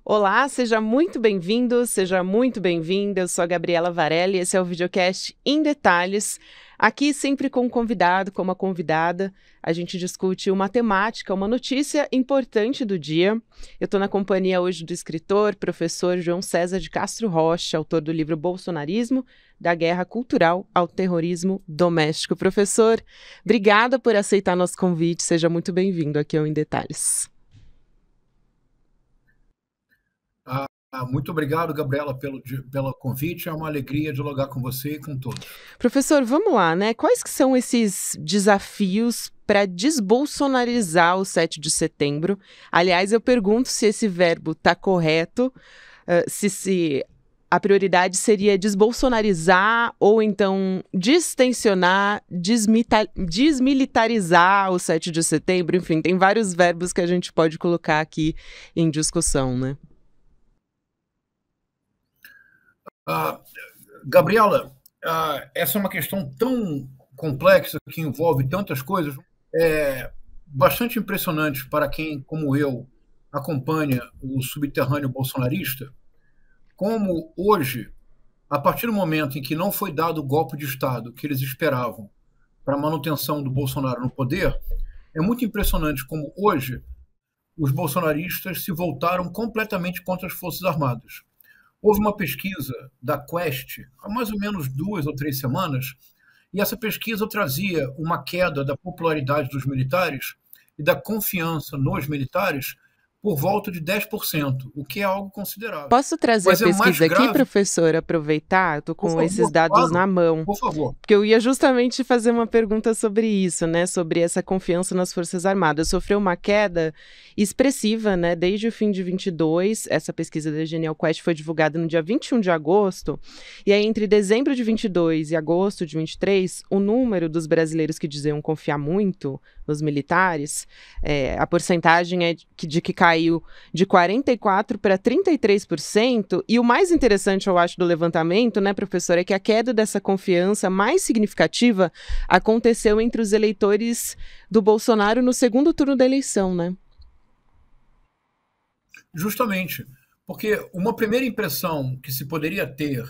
Olá, seja muito bem-vindo, seja muito bem-vinda. Eu sou a Gabriela Varelli, esse é o videocast Em Detalhes. Aqui, sempre com um convidado, com uma convidada, a gente discute uma temática, uma notícia importante do dia. Eu estou na companhia hoje do escritor, professor João César de Castro Rocha, autor do livro Bolsonarismo, da Guerra Cultural ao Terrorismo Doméstico. Professor, obrigada por aceitar nosso convite, seja muito bem-vindo aqui ao Em Detalhes. Muito obrigado, Gabriela, pelo convite. É uma alegria dialogar com você e com todos. Professor, vamos lá, né? Quais que são esses desafios para desbolsonarizar o 7 de setembro? Aliás, eu pergunto se esse verbo está correto, se a prioridade seria desbolsonarizar ou então distensionar, desmilitarizar o 7 de setembro. Enfim, tem vários verbos que a gente pode colocar aqui em discussão, né? Gabriela, essa é uma questão tão complexa que envolve tantas coisas, bastante impressionante para quem, como eu, acompanha o subterrâneo bolsonarista, como hoje, a partir do momento em que não foi dado o golpe de Estado que eles esperavam para a manutenção do Bolsonaro no poder, é muito impressionante como hoje os bolsonaristas se voltaram completamente contra as Forças Armadas. Houve uma pesquisa da Quest há mais ou menos 2 ou 3 semanas, e essa pesquisa trazia uma queda da popularidade dos militares e da confiança nos militares por volta de 10%, o que é algo considerável. Posso trazer a pesquisa aqui, professor, aproveitar? Estou com esses dados na mão. Por favor. Porque eu ia justamente fazer uma pergunta sobre isso, né? Sobre essa confiança nas Forças Armadas. Sofreu uma queda expressiva, né? Desde o fim de 22, essa pesquisa da Genial Quest foi divulgada no dia 21 de agosto. E aí, entre dezembro de 22 e agosto de 23, o número dos brasileiros que diziam confiar muito nos militares, a porcentagem é de que caiu de 44% para 33%, e o mais interessante, eu acho, do levantamento, né, professor, é que a queda dessa confiança mais significativa aconteceu entre os eleitores do Bolsonaro no segundo turno da eleição, né? Justamente, porque uma primeira impressão que se poderia ter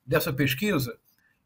dessa pesquisa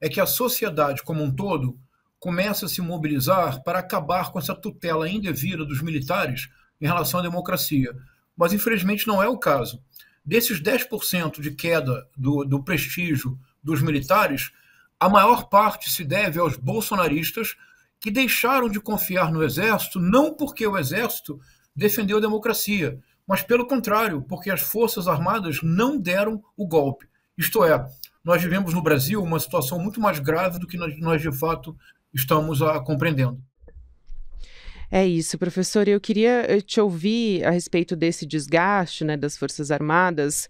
é que a sociedade como um todo começa a se mobilizar para acabar com essa tutela indevida dos militares em relação à democracia. Mas, infelizmente, não é o caso. Desses 10% de queda do prestígio dos militares, a maior parte se deve aos bolsonaristas que deixaram de confiar no Exército, não porque o Exército defendeu a democracia, mas, pelo contrário, porque as Forças Armadas não deram o golpe. Isto é, nós vivemos no Brasil uma situação muito mais grave do que nós de fato, estamos compreendendo. É isso, professor. Eu queria te ouvir a respeito desse desgaste, né, das Forças Armadas.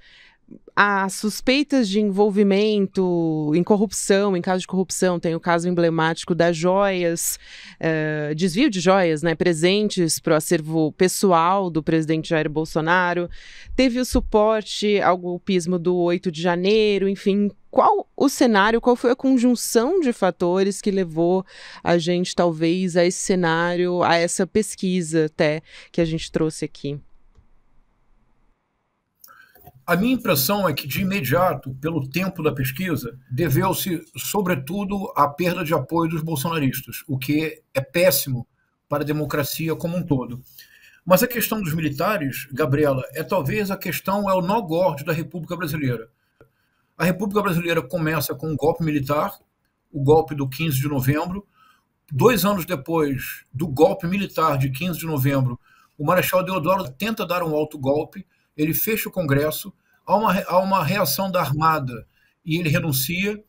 Há suspeitas de envolvimento em corrupção, em caso de corrupção, tem o caso emblemático das joias, desvio de joias, né, presentes para o acervo pessoal do presidente Jair Bolsonaro. Teve o suporte ao golpismo do 8 de janeiro, enfim. Qual o cenário, qual foi a conjunção de fatores que levou a gente, talvez, a esse cenário, a essa pesquisa até que a gente trouxe aqui? A minha impressão é que, de imediato, pelo tempo da pesquisa, deveu-se, sobretudo, à perda de apoio dos bolsonaristas, o que é péssimo para a democracia como um todo. Mas a questão dos militares, Gabriela, talvez é o nó gordo da República Brasileira. A República Brasileira começa com um golpe militar, o golpe do 15 de novembro. 2 anos depois do golpe militar de 15 de novembro, o Marechal Deodoro tenta dar um autogolpe, ele fecha o Congresso, há uma reação da Armada e ele renuncia,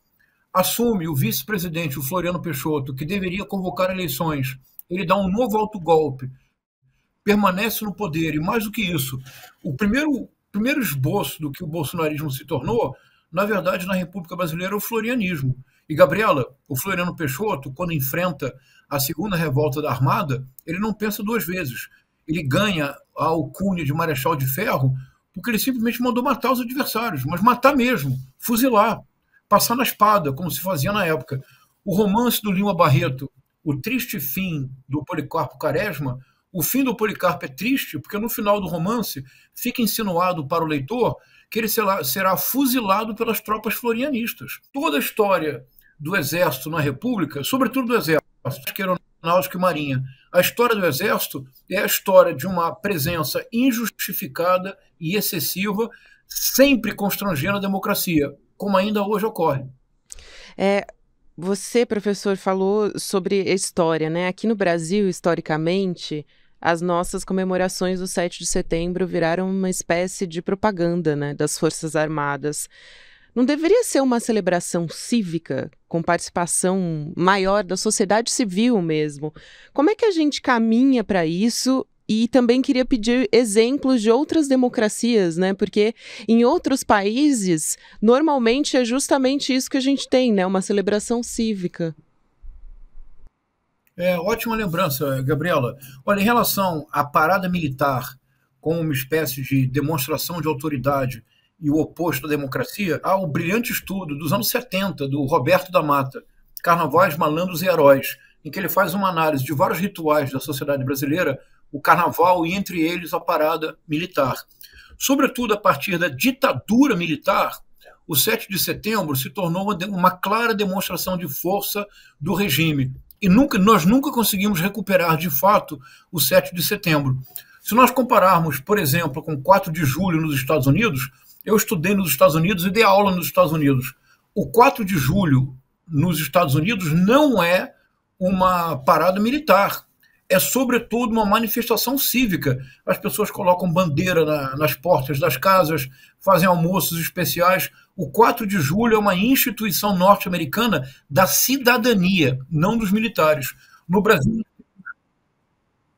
assume o vice-presidente, o Floriano Peixoto, que deveria convocar eleições, ele dá um novo autogolpe, permanece no poder, e mais do que isso, o primeiro esboço do que o bolsonarismo se tornou, na verdade, na República Brasileira, é o florianismo. E, Gabriela, o Floriano Peixoto, quando enfrenta a segunda revolta da Armada, ele não pensa 2 vezes. Ele ganha a alcunha de Marechal de Ferro porque ele simplesmente mandou matar os adversários, mas matar mesmo, fuzilar, passar na espada, como se fazia na época. O romance do Lima Barreto, o triste fim do Policarpo Quaresma, o fim do Policarpo é triste porque no final do romance fica insinuado para o leitor que ele será fuzilado pelas tropas florianistas. Toda a história do Exército na República, sobretudo do Exército, Aeronáutica e Marinha, a história do Exército é a história de uma presença injustificada e excessiva, sempre constrangendo a democracia, como ainda hoje ocorre. Você, professor, falou sobre história, né? Aqui no Brasil, historicamente, as nossas comemorações do 7 de setembro viraram uma espécie de propaganda, né, das Forças Armadas. Não deveria ser uma celebração cívica, com participação maior da sociedade civil mesmo? Como é que a gente caminha para isso? E também queria pedir exemplos de outras democracias, né? Porque em outros países, normalmente é justamente isso que a gente tem, né? Uma celebração cívica. Ótima lembrança, Gabriela. Olha, em relação à parada militar como uma espécie de demonstração de autoridade e o oposto da democracia, há o brilhante estudo dos anos 70, do Roberto da Mata, Carnavais, Malandros e Heróis, em que ele faz uma análise de vários rituais da sociedade brasileira, o carnaval e, entre eles, a parada militar. Sobretudo a partir da ditadura militar, o 7 de setembro se tornou uma clara demonstração de força do regime. E nós nunca conseguimos recuperar, de fato, o 7 de setembro. Se nós compararmos, por exemplo, com 4 de julho nos Estados Unidos, eu estudei nos Estados Unidos e dei aula nos Estados Unidos. O 4 de julho nos Estados Unidos não é uma parada militar. É, sobretudo, uma manifestação cívica. As pessoas colocam bandeira nas portas das casas, fazem almoços especiais. O 4 de julho é uma instituição norte-americana da cidadania, não dos militares. No Brasil,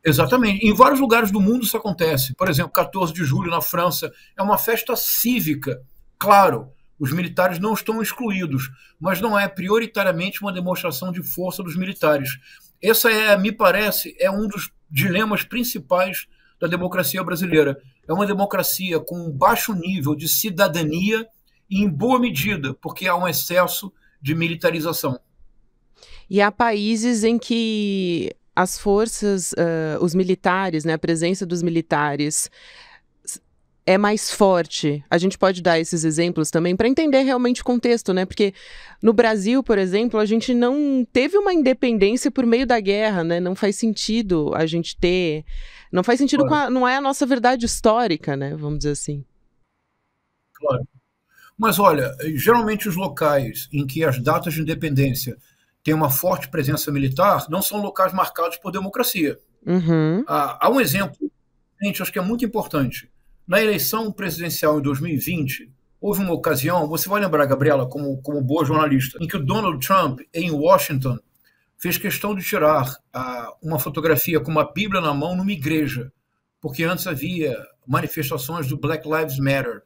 exatamente. Em vários lugares do mundo isso acontece. Por exemplo, 14 de julho na França é uma festa cívica. Claro, os militares não estão excluídos, mas não é prioritariamente uma demonstração de força dos militares. Essa me parece, um dos dilemas principais da democracia brasileira. É uma democracia com um baixo nível de cidadania e, em boa medida, porque há um excesso de militarização. E há países em que as forças, os militares, né, a presença dos militares é mais forte. A gente pode dar esses exemplos também para entender realmente o contexto, né? Porque no Brasil, por exemplo, a gente não teve uma independência por meio da guerra, né? Não faz sentido a gente ter... Não faz sentido, Claro. não é a nossa verdade histórica, né? Vamos dizer assim. Claro. Mas, olha, geralmente os locais em que as datas de independência têm uma forte presença militar não são locais marcados por democracia. Uhum. Há um exemplo, gente, acho que é muito importante. Na eleição presidencial em 2020, houve uma ocasião, você vai lembrar, Gabriela, como boa jornalista, em que o Donald Trump, em Washington, fez questão de tirar uma fotografia com uma Bíblia na mão numa igreja, porque antes havia manifestações do Black Lives Matter.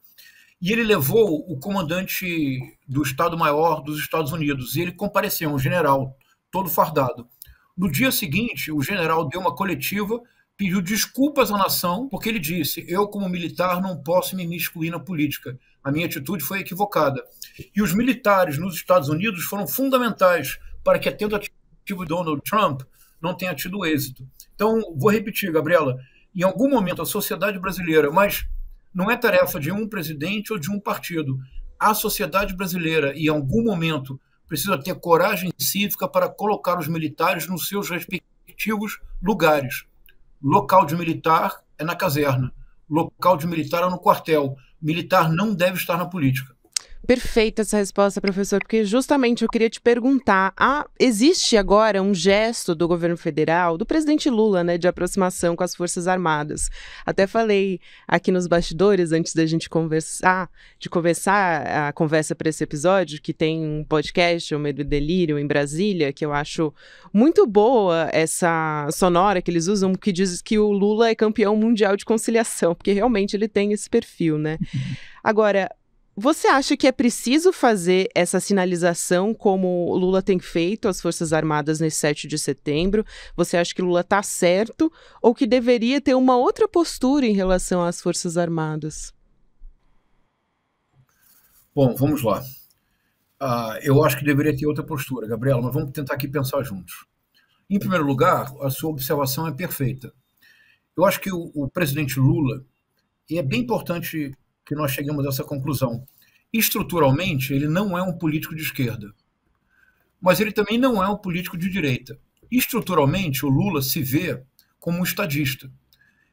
E ele levou o comandante do Estado-Maior dos Estados Unidos, e ele compareceu, um general, todo fardado. No dia seguinte, o general deu uma coletiva, pediu desculpas à nação, porque ele disse: eu, como militar, não posso me imiscuir na política. A minha atitude foi equivocada. E os militares nos Estados Unidos foram fundamentais para que a tentativa de Donald Trump não tenha tido êxito. Então, vou repetir, Gabriela, em algum momento a sociedade brasileira, mas não é tarefa de um presidente ou de um partido, a sociedade brasileira, em algum momento, precisa ter coragem cívica para colocar os militares nos seus respectivos lugares. Local de militar é na caserna. Local de militar é no quartel. Militar não deve estar na política. Perfeita essa resposta, professor, porque justamente eu queria te perguntar, existe agora um gesto do governo federal, do presidente Lula, né, de aproximação com as Forças Armadas. Até falei aqui nos bastidores, antes da gente começar a conversa para esse episódio, que tem um podcast, O Medo e Delírio, em Brasília, que eu acho muito boa essa sonora que eles usam, que diz que o Lula é campeão mundial de conciliação, porque realmente ele tem esse perfil, né? Agora, você acha que é preciso fazer essa sinalização como o Lula tem feito às Forças Armadas nesse 7 de setembro? Você acha que Lula está certo ou que deveria ter uma outra postura em relação às Forças Armadas? Bom, vamos lá. Eu acho que deveria ter outra postura, Gabriela, mas vamos tentar aqui pensar juntos. Em primeiro lugar, a sua observação é perfeita. Eu acho que o presidente Lula, e é bem importante que nós cheguemos a essa conclusão, estruturalmente, ele não é um político de esquerda, mas ele também não é um político de direita. Estruturalmente, o Lula se vê como um estadista.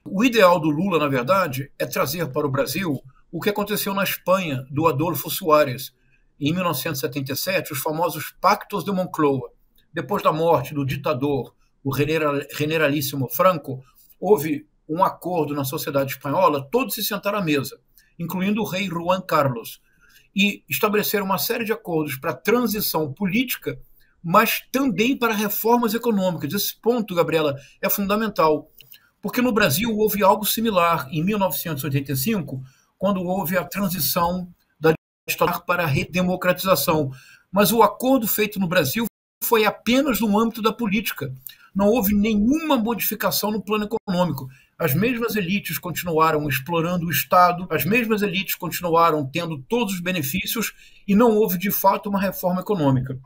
O ideal do Lula, na verdade, é trazer para o Brasil o que aconteceu na Espanha do Adolfo Suárez, em 1977, os famosos Pactos de Moncloa. Depois da morte do ditador, o generalíssimo Franco, houve um acordo na sociedade espanhola, todos se sentaram à mesa, incluindo o rei Juan Carlos, e estabeleceram uma série de acordos para transição política, mas também para reformas econômicas. Esse ponto, Gabriela, é fundamental, porque no Brasil houve algo similar em 1985, quando houve a transição da ditadura para a redemocratização. Mas o acordo feito no Brasil foi apenas no âmbito da política. Não houve nenhuma modificação no plano econômico. As mesmas elites continuaram explorando o Estado, as mesmas elites continuaram tendo todos os benefícios e não houve, de fato, uma reforma econômica.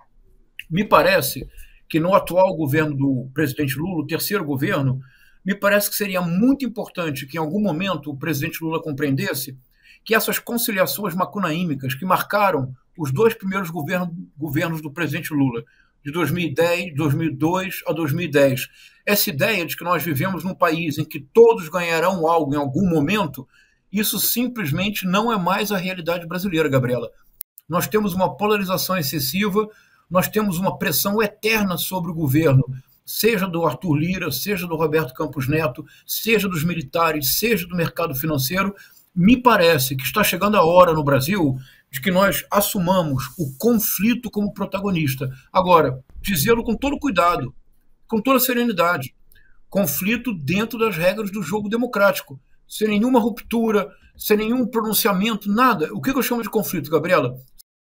Me parece que no atual governo do presidente Lula, o terceiro governo, me parece que seria muito importante que, em algum momento, o presidente Lula compreendesse que essas conciliações macunaímicas que marcaram os dois primeiros governos do presidente Lula, de 2010, 2002 a 2010, essa ideia de que nós vivemos num país em que todos ganharão algo em algum momento, isso simplesmente não é mais a realidade brasileira, Gabriela. Nós temos uma polarização excessiva, nós temos uma pressão eterna sobre o governo, seja do Arthur Lira, seja do Roberto Campos Neto, seja dos militares, seja do mercado financeiro. Me parece que está chegando a hora no Brasil de que nós assumamos o conflito como protagonista. Agora, dizê-lo com todo cuidado, com toda serenidade. Conflito dentro das regras do jogo democrático, sem nenhuma ruptura, sem nenhum pronunciamento, nada. O que eu chamo de conflito, Gabriela?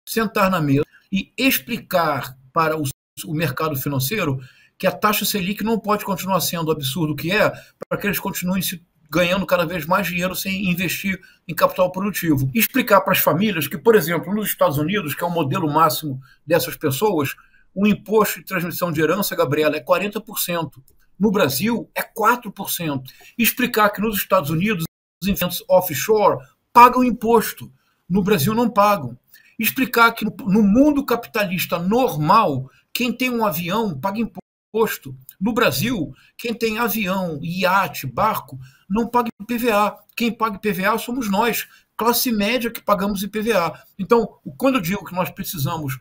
Sentar na mesa e explicar para o mercado financeiro que a taxa Selic não pode continuar sendo o absurdo que é, para que eles continuem ganhando cada vez mais dinheiro sem investir em capital produtivo. E explicar para as famílias que, por exemplo, nos Estados Unidos, que é o modelo máximo dessas pessoas, o imposto de transmissão de herança, Gabriela, é 40%. No Brasil, é 4%. E explicar que nos Estados Unidos, os investimentos offshore pagam imposto. No Brasil, não pagam. Explicar que no mundo capitalista normal, quem tem um avião paga imposto. No Brasil, quem tem avião, iate, barco, não paga IPVA. Quem paga IPVA somos nós, classe média, que pagamos IPVA. Então, quando eu digo que nós precisamos,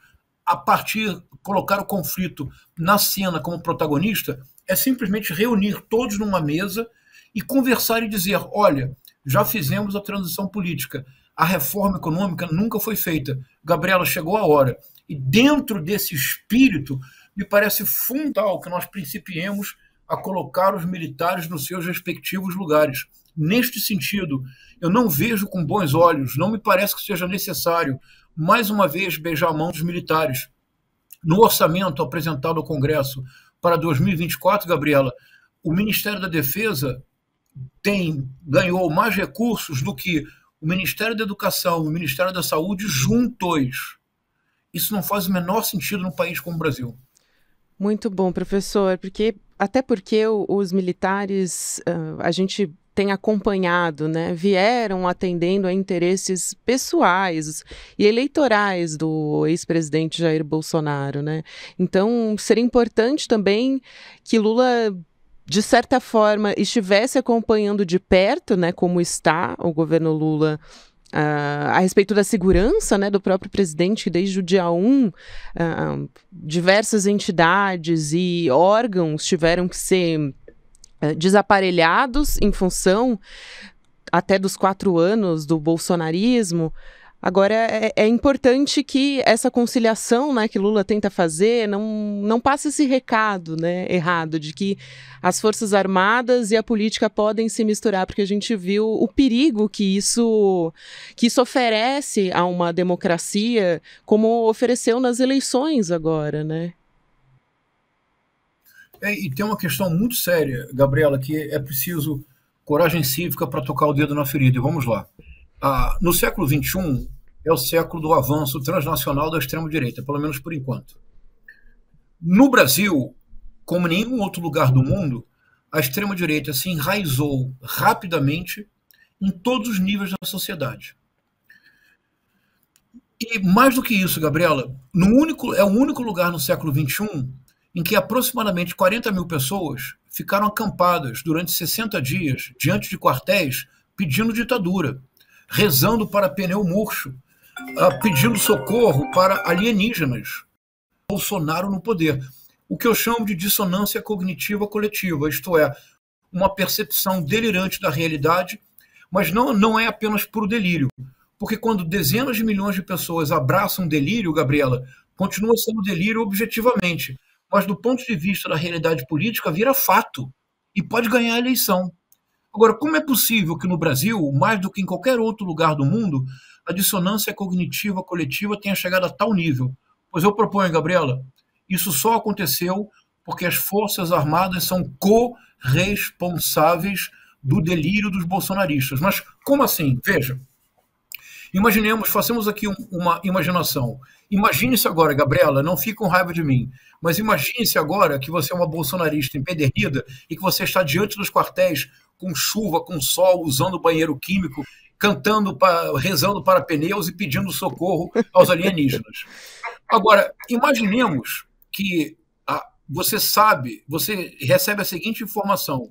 colocar o conflito na cena como protagonista, é simplesmente reunir todos numa mesa e conversar e dizer, olha, já fizemos a transição política, a reforma econômica nunca foi feita. Gabriela, chegou a hora. E dentro desse espírito, me parece fundamental que nós principiemos a colocar os militares nos seus respectivos lugares. Neste sentido, eu não vejo com bons olhos, não me parece que seja necessário, mais uma vez, beijar a mão dos militares. No orçamento apresentado ao Congresso para 2024, Gabriela, o Ministério da Defesa ganhou mais recursos do que o Ministério da Educação e o Ministério da Saúde juntos. Isso não faz o menor sentido num país como o Brasil. Muito bom, professor, até porque os militares, a gente tem acompanhado, né, vieram atendendo a interesses pessoais e eleitorais do ex-presidente Jair Bolsonaro, né? Então, seria importante também que Lula, de certa forma, estivesse acompanhando de perto, né, como está o governo Lula, a respeito da segurança, né, do próprio presidente, que desde o dia 1, diversas entidades e órgãos tiveram que ser desaparelhados em função até dos 4 anos do bolsonarismo. Agora, é importante que essa conciliação, né, que Lula tenta fazer não passe esse recado, né, errado, de que as Forças Armadas e a política podem se misturar, porque a gente viu o perigo que isso oferece a uma democracia, como ofereceu nas eleições agora, né? E tem uma questão muito séria, Gabriela, que é preciso coragem cívica para tocar o dedo na ferida. E vamos lá. No século XXI é o século do avanço transnacional da extrema-direita, pelo menos por enquanto. No Brasil, como em nenhum outro lugar do mundo, a extrema-direita se enraizou rapidamente em todos os níveis da sociedade. E mais do que isso, Gabriela, é o único lugar no século XXI em que aproximadamente 40 mil pessoas ficaram acampadas durante 60 dias diante de quartéis pedindo ditadura, rezando para pneu murcho, pedindo socorro para alienígenas. Bolsonaro no poder. O que eu chamo de dissonância cognitiva coletiva, isto é, uma percepção delirante da realidade, mas não é apenas por delírio. Porque quando dezenas de milhões de pessoas abraçam delírio, Gabriela, continua sendo delírio objetivamente, mas do ponto de vista da realidade política vira fato e pode ganhar a eleição. Agora, como é possível que no Brasil, mais do que em qualquer outro lugar do mundo, a dissonância cognitiva coletiva tenha chegado a tal nível? Pois eu proponho, Gabriela, isso só aconteceu porque as Forças Armadas são corresponsáveis do delírio dos bolsonaristas. Mas como assim? Veja, imaginemos, façamos aqui uma imaginação. Imagine-se agora, Gabriela, não fique com raiva de mim, mas imagine-se agora que você é uma bolsonarista empedernida e que você está diante dos quartéis com chuva, com sol, usando banheiro químico, cantando, rezando para pneus e pedindo socorro aos alienígenas. Agora, imaginemos que você recebe a seguinte informação: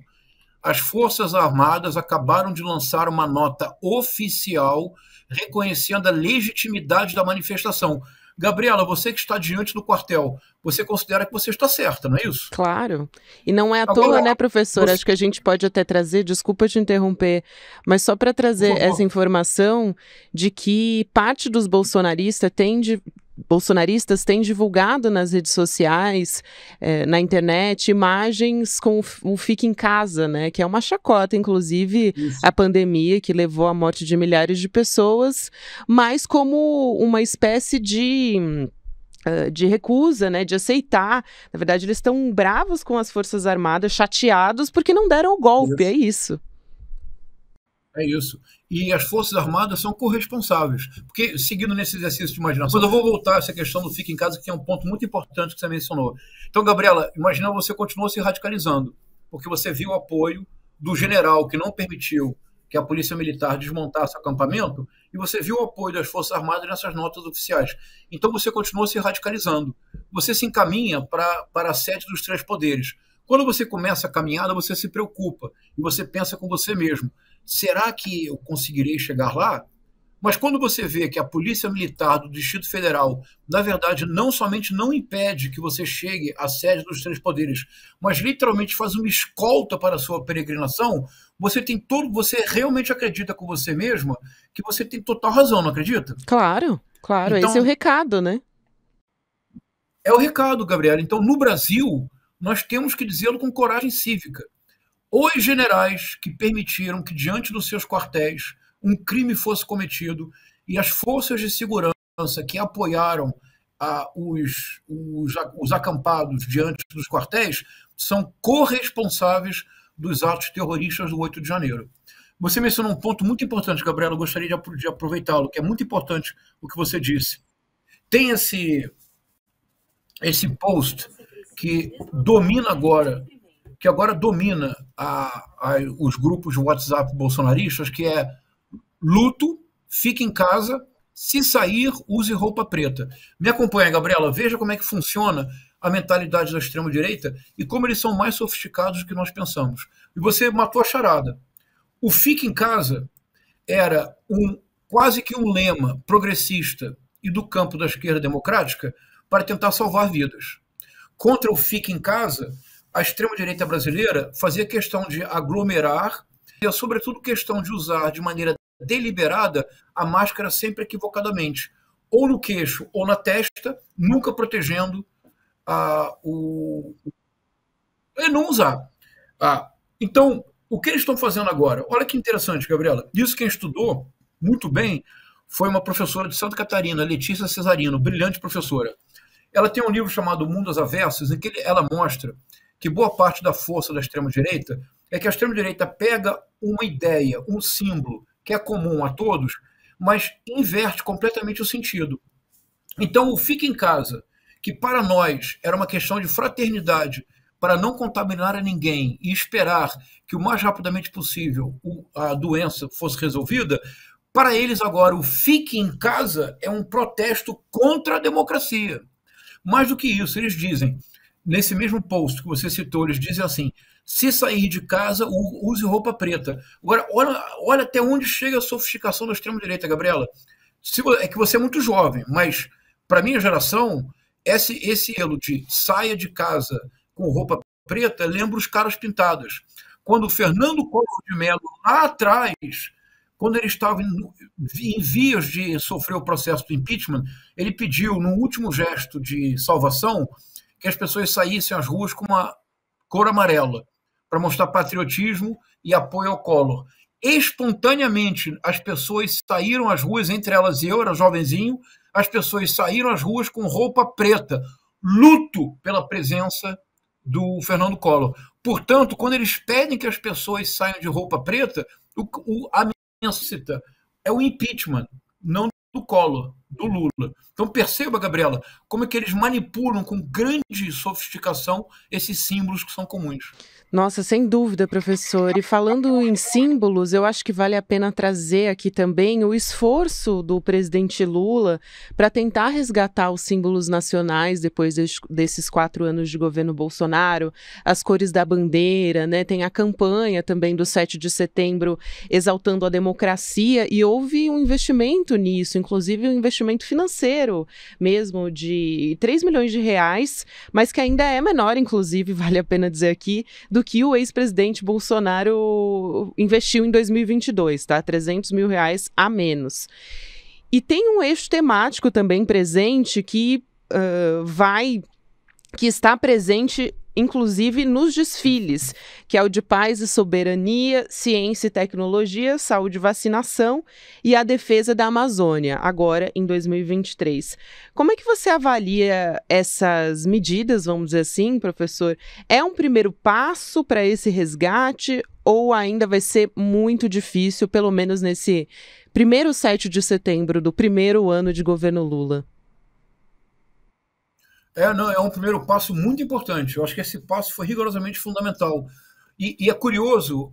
as Forças Armadas acabaram de lançar uma nota oficial reconhecendo a legitimidade da manifestação. Gabriela, você que está diante do quartel, você considera que você está certa, não é isso? Claro. E não é à toa, né, professor? Acho que a gente pode até trazer, desculpa te interromper, mas só para trazer essa informação de que parte dos bolsonaristas têm divulgado nas redes sociais, na internet, imagens com o Fique em Casa, né? Que é uma chacota, inclusive, a pandemia que levou à morte de milhares de pessoas, mas como uma espécie de recusa, né, de aceitar. Na verdade, eles estão bravos com as Forças Armadas, chateados porque não deram o golpe, é isso. É isso. E as Forças Armadas são corresponsáveis. Porque, seguindo nesse exercício de imaginação, eu vou voltar a essa questão do Fique em Casa, que é um ponto muito importante que você mencionou. Então, Gabriela, imagina você continuou se radicalizando, porque você viu o apoio do general que não permitiu que a Polícia Militar desmontasse o acampamento, e você viu o apoio das Forças Armadas nessas notas oficiais. Então, você continuou se radicalizando. Você se encaminha para a sede dos três poderes. Quando você começa a caminhada, você se preocupa, e você pensa com você mesmo: será que eu conseguirei chegar lá? Mas quando você vê que a Polícia Militar do Distrito Federal, na verdade, não somente não impede que você chegue à sede dos três poderes, mas literalmente faz uma escolta para a sua peregrinação, você realmente acredita com você mesma que você tem total razão, não acredita? Claro, claro, então, esse é o recado, né? É o recado, Gabriela. Então, no Brasil, nós temos que dizê-lo com coragem cívica. Os generais que permitiram que, diante dos seus quartéis, um crime fosse cometido, e as forças de segurança que apoiaram os acampados diante dos quartéis são corresponsáveis dos atos terroristas do 8 de janeiro. Você mencionou um ponto muito importante, Gabriela, eu gostaria de aproveitá-lo, que é muito importante o que você disse. Tem esse post que domina agora, domina os grupos de WhatsApp bolsonaristas, que é: luto, fique em casa, se sair, use roupa preta. Me acompanha, Gabriela, veja como é que funciona a mentalidade da extrema-direita e como eles são mais sofisticados do que nós pensamos. E você matou a charada. O fique em casa era quase que um lema progressista e do campo da esquerda democrática para tentar salvar vidas. Contra o fique em casa, a extrema-direita brasileira fazia questão de aglomerar e, sobretudo, questão de usar de maneira deliberada a máscara sempre equivocadamente, ou no queixo ou na testa, nunca protegendo não usar. Então, o que eles estão fazendo agora? Olha que interessante, Gabriela. Isso quem estudou muito bem foi uma professora de Santa Catarina, Letícia Cesarino, brilhante professora. Ela tem um livro chamado Mundo às Avessas, em que ela mostra que boa parte da força da extrema-direita é que a extrema-direita pega uma ideia, um símbolo que é comum a todos, mas inverte completamente o sentido. Então, o fique em casa, que para nós era uma questão de fraternidade, para não contaminar a ninguém e esperar que o mais rapidamente possível a doença fosse resolvida, para eles agora o fique em casa é um protesto contra a democracia. Mais do que isso, eles dizem, nesse mesmo post que você citou, eles dizem assim: se sair de casa, use roupa preta. Agora, olha até onde chega a sofisticação da extrema-direita, Gabriela. É que você é muito jovem, mas para a minha geração, esse elo de saia de casa com roupa preta lembra os caras pintados. Quando o Fernando Collor de Mello, lá atrás, quando ele estava em vias de sofrer o processo do impeachment, ele pediu, no último gesto de salvação, que as pessoas saíssem às ruas com uma cor amarela, para mostrar patriotismo e apoio ao Collor. Espontaneamente, as pessoas saíram às ruas, entre elas eu, era jovenzinho, as pessoas saíram às ruas com roupa preta, luto pela presença do Fernando Collor. Portanto, quando eles pedem que as pessoas saiam de roupa preta, a necessita é o impeachment, não do Collor, do Lula. Então perceba, Gabriela, como é que eles manipulam com grande sofisticação esses símbolos que são comuns. Nossa, sem dúvida, professor. E falando em símbolos, eu acho que vale a pena trazer aqui também o esforço do presidente Lula para tentar resgatar os símbolos nacionais depois desses 4 anos de governo Bolsonaro, as cores da bandeira, né? Tem a campanha também do 7 de setembro exaltando a democracia e houve um investimento nisso, inclusive um investimento financeiro mesmo de 3 milhões de reais, mas que ainda é menor, inclusive, vale a pena dizer aqui, do que o ex-presidente Bolsonaro investiu em 2022, tá? 300 mil reais a menos. E tem um eixo temático também presente que está presente inclusive nos desfiles, que é o de paz e soberania, ciência e tecnologia, saúde e vacinação e a defesa da Amazônia, agora em 2023. Como é que você avalia essas medidas, vamos dizer assim, professor? É um primeiro passo para esse resgate ou ainda vai ser muito difícil, pelo menos nesse primeiro 7 de setembro do primeiro ano de governo Lula? É um primeiro passo muito importante. Eu acho que esse passo foi rigorosamente fundamental. E é curioso,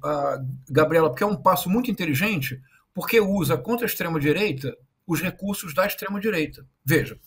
Gabriela, porque é um passo muito inteligente, porque usa contra a extrema-direita os recursos da extrema-direita. Veja,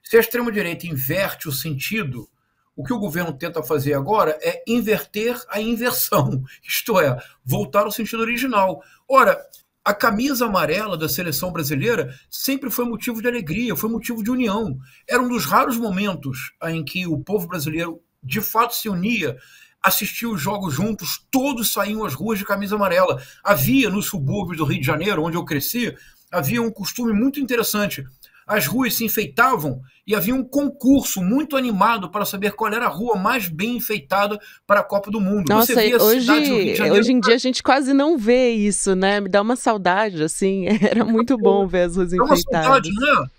se a extrema-direita inverte o sentido, o que o governo tenta fazer agora é inverter a inversão, isto é, voltar ao sentido original. Ora, a camisa amarela da seleção brasileira sempre foi motivo de alegria, foi motivo de união. Era um dos raros momentos em que o povo brasileiro de fato se unia, assistia os jogos juntos, todos saíam às ruas de camisa amarela. Havia nos subúrbios do Rio de Janeiro, onde eu cresci, havia um costume muito interessante. As ruas se enfeitavam e havia um concurso muito animado para saber qual era a rua mais bem enfeitada para a Copa do Mundo. Nossa, Você vê a cidade do Rio de Janeiro... hoje em dia a gente quase não vê isso, né? Me dá uma saudade, assim. Era muito bom ver as ruas enfeitadas. Dá uma saudade, né?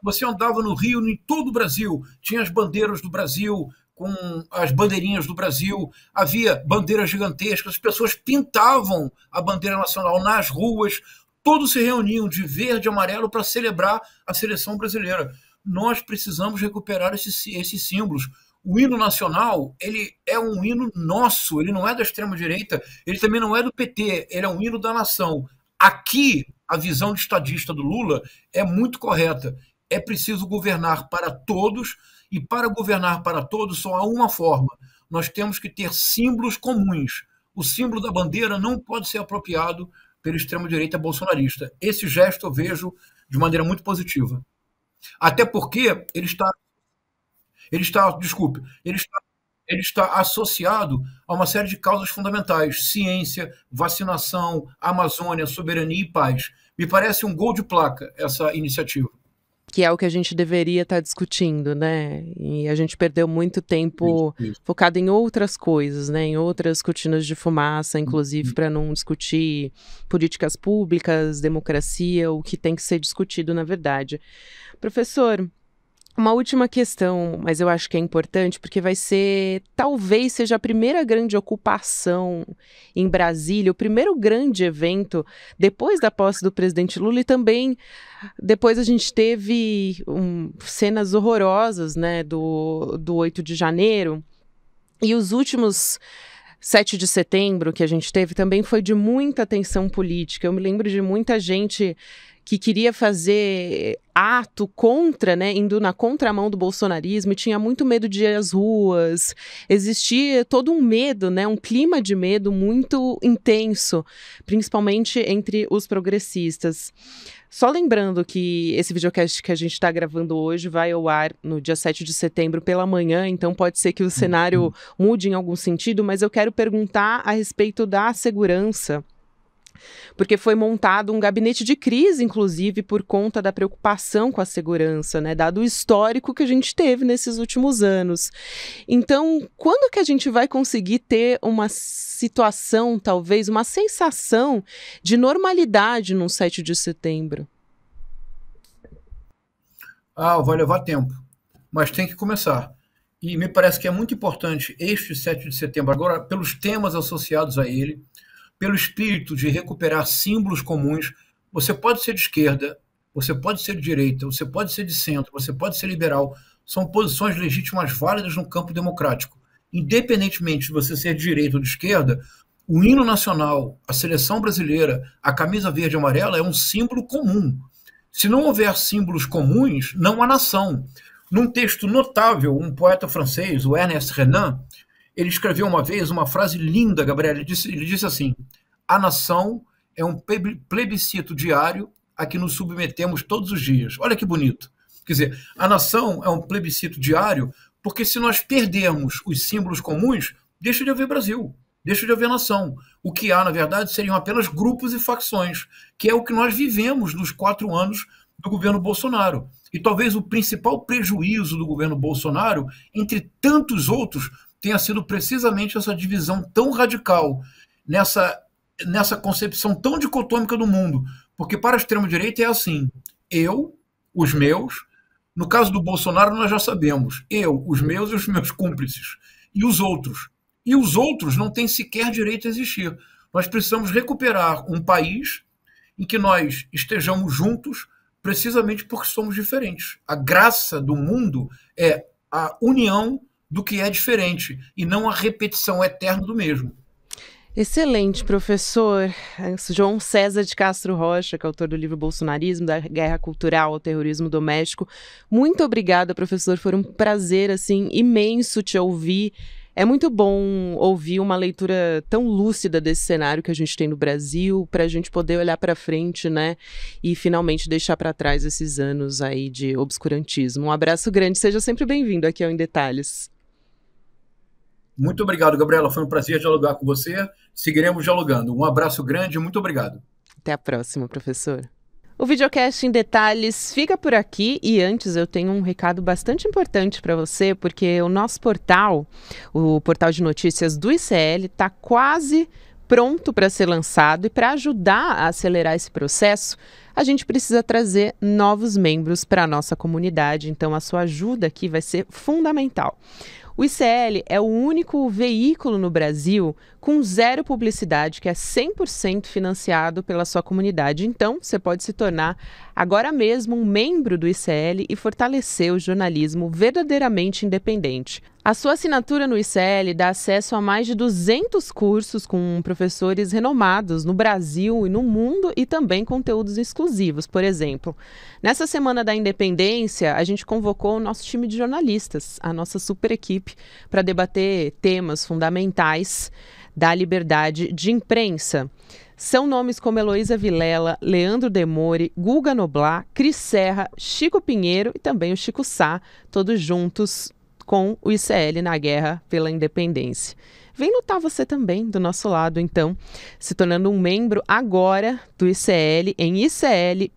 Você andava no Rio, em todo o Brasil, tinha as bandeiras do Brasil, com as bandeirinhas do Brasil, havia bandeiras gigantescas, as pessoas pintavam a bandeira nacional nas ruas, todos se reuniam de verde e amarelo para celebrar a seleção brasileira. Nós precisamos recuperar esses símbolos. O hino nacional, ele é um hino nosso, ele não é da extrema-direita, ele também não é do PT, ele é um hino da nação. Aqui, a visão de estadista do Lula é muito correta. É preciso governar para todos, e para governar para todos só há uma forma. Nós temos que ter símbolos comuns. O símbolo da bandeira não pode ser apropriado pela extrema-direita bolsonarista. Esse gesto eu vejo de maneira muito positiva. Até porque ele está associado a uma série de causas fundamentais: ciência, vacinação, Amazônia, soberania e paz. Me parece um gol de placa essa iniciativa. Que é o que a gente deveria estar discutindo, né? E a gente perdeu muito tempo focado em outras coisas, né? Em outras cortinas de fumaça, inclusive para não discutir políticas públicas, democracia, o que tem que ser discutido, na verdade. Professor, uma última questão, mas eu acho que é importante, porque talvez seja a primeira grande ocupação em Brasília, o primeiro grande evento depois da posse do presidente Lula, e também depois a gente teve cenas horrorosas, né, do 8 de janeiro, E os últimos 7 de setembro que a gente teve também foi de muita tensão política. Eu me lembro de muita gente que queria fazer ato contra, né, indo na contramão do bolsonarismo, e tinha muito medo de ir às ruas. Existia todo um medo, né, um clima de medo muito intenso, principalmente entre os progressistas. Só lembrando que esse videocast que a gente está gravando hoje vai ao ar no dia 7 de setembro pela manhã, então pode ser que o cenário mude em algum sentido, mas eu quero perguntar a respeito da segurança, porque foi montado um gabinete de crise, inclusive, por conta da preocupação com a segurança, né, dado o histórico que a gente teve nesses últimos anos. Então, quando que a gente vai conseguir ter uma situação, talvez, uma sensação de normalidade no 7 de setembro? Vai levar tempo, mas tem que começar. E me parece que é muito importante este 7 de setembro, agora, pelos temas associados a ele, pelo espírito de recuperar símbolos comuns. Você pode ser de esquerda, você pode ser de direita, você pode ser de centro, você pode ser liberal. São posições legítimas válidas no campo democrático. Independentemente de você ser de direita ou de esquerda, o hino nacional, a seleção brasileira, a camisa verde e amarela é um símbolo comum. Se não houver símbolos comuns, não há nação. Num texto notável, um poeta francês, o Ernest Renan, ele escreveu uma vez uma frase linda, Gabriel. Ele disse assim: a nação é um plebiscito diário a que nos submetemos todos os dias. Olha que bonito. Quer dizer, a nação é um plebiscito diário porque se nós perdermos os símbolos comuns, deixa de haver Brasil, deixa de haver nação. O que há, na verdade, seriam apenas grupos e facções, que é o que nós vivemos nos 4 anos do governo Bolsonaro. E talvez o principal prejuízo do governo Bolsonaro, entre tantos outros, tenha sido precisamente essa divisão tão radical, nessa concepção tão dicotômica do mundo. Porque para a extrema-direita é assim: eu, os meus, no caso do Bolsonaro nós já sabemos, eu, os meus e os meus cúmplices, e os outros. E os outros não têm sequer direito a existir. Nós precisamos recuperar um país em que nós estejamos juntos, precisamente porque somos diferentes. A graça do mundo é a união do que é diferente, e não a repetição eterna do mesmo. Excelente, professor. João César de Castro Rocha, que é autor do livro Bolsonarismo, da Guerra Cultural ao Terrorismo Doméstico. Muito obrigada, professor. Foi um prazer, assim, imenso te ouvir. É muito bom ouvir uma leitura tão lúcida desse cenário que a gente tem no Brasil, para a gente poder olhar para frente, né, e finalmente deixar para trás esses anos aí de obscurantismo. Um abraço grande, seja sempre bem-vindo aqui ao Em Detalhes. Muito obrigado, Gabriela. Foi um prazer dialogar com você. Seguiremos dialogando. Um abraço grande e muito obrigado. Até a próxima, professor. O videocast Em Detalhes fica por aqui, e antes eu tenho um recado bastante importante para você, porque o nosso portal, o portal de notícias do ICL, está quase pronto para ser lançado, e para ajudar a acelerar esse processo, a gente precisa trazer novos membros para a nossa comunidade, então a sua ajuda aqui vai ser fundamental. O ICL é o único veículo no Brasil com zero publicidade, que é 100% financiado pela sua comunidade. Então, você pode se tornar agora mesmo um membro do ICL e fortalecer o jornalismo verdadeiramente independente. A sua assinatura no ICL dá acesso a mais de 200 cursos com professores renomados no Brasil e no mundo, e também conteúdos exclusivos. Por exemplo, nessa Semana da Independência, a gente convocou o nosso time de jornalistas, a nossa super equipe, para debater temas fundamentais da liberdade de imprensa. São nomes como Heloísa Vilela, Leandro Demore, Guga Noblar, Cris Serra, Chico Pinheiro e também o Chico Sá, todos juntos com o ICL na guerra pela independência. Vem lutar você também do nosso lado, então, se tornando um membro agora do ICL em icl.com.br.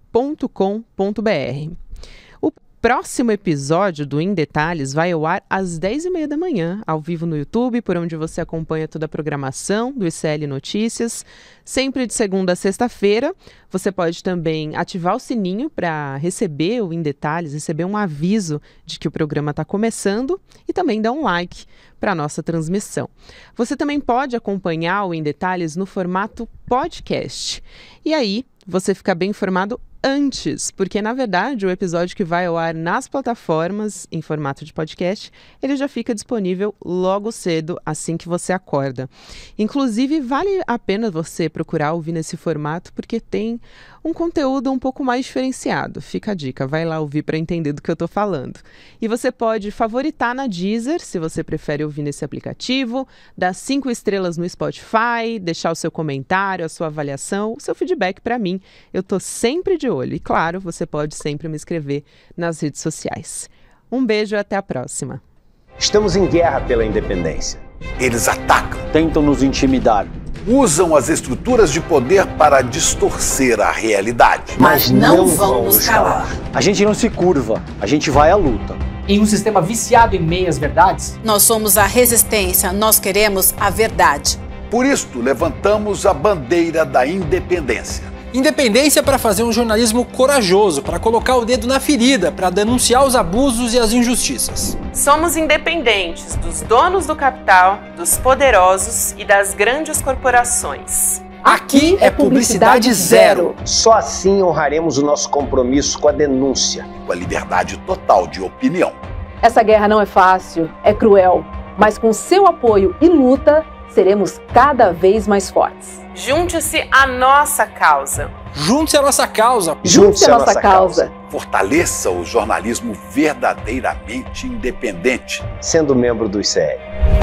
O próximo episódio do Em Detalhes vai ao ar às 10h30 da manhã, ao vivo no YouTube, por onde você acompanha toda a programação do ICL Notícias, sempre de segunda a sexta-feira. Você pode também ativar o sininho para receber o Em Detalhes, receber um aviso de que o programa está começando, e também dar um like para a nossa transmissão. Você também pode acompanhar o Em Detalhes no formato podcast. E aí, você fica bem informado antes, porque na verdade o episódio que vai ao ar nas plataformas em formato de podcast, ele já fica disponível logo cedo, assim que você acorda. Inclusive, vale a pena você procurar ouvir nesse formato, porque tem um conteúdo um pouco mais diferenciado. Fica a dica, vai lá ouvir para entender do que eu tô falando. E você pode favoritar na Deezer, se você prefere ouvir nesse aplicativo, dar 5 estrelas no Spotify, deixar o seu comentário, a sua avaliação, o seu feedback para mim. Eu tô sempre de olho. E claro, você pode sempre me escrever nas redes sociais. Um beijo e até a próxima. Estamos em guerra pela independência. Eles atacam, tentam nos intimidar, usam as estruturas de poder para distorcer a realidade. Mas não vão nos calar. A gente não se curva, a gente vai à luta. Em um sistema viciado em meias-verdades, nós somos a resistência, nós queremos a verdade. Por isto, levantamos a bandeira da independência. Independência para fazer um jornalismo corajoso, para colocar o dedo na ferida, para denunciar os abusos e as injustiças. Somos independentes dos donos do capital, dos poderosos e das grandes corporações. Aqui é publicidade zero. Só assim honraremos o nosso compromisso com a denúncia. Com a liberdade total de opinião. Essa guerra não é fácil, é cruel, mas com seu apoio e luta, seremos cada vez mais fortes. Junte-se à nossa causa. Junte-se à nossa causa. Junte-se à nossa causa. Fortaleça o jornalismo verdadeiramente independente. Sendo membro do ICL.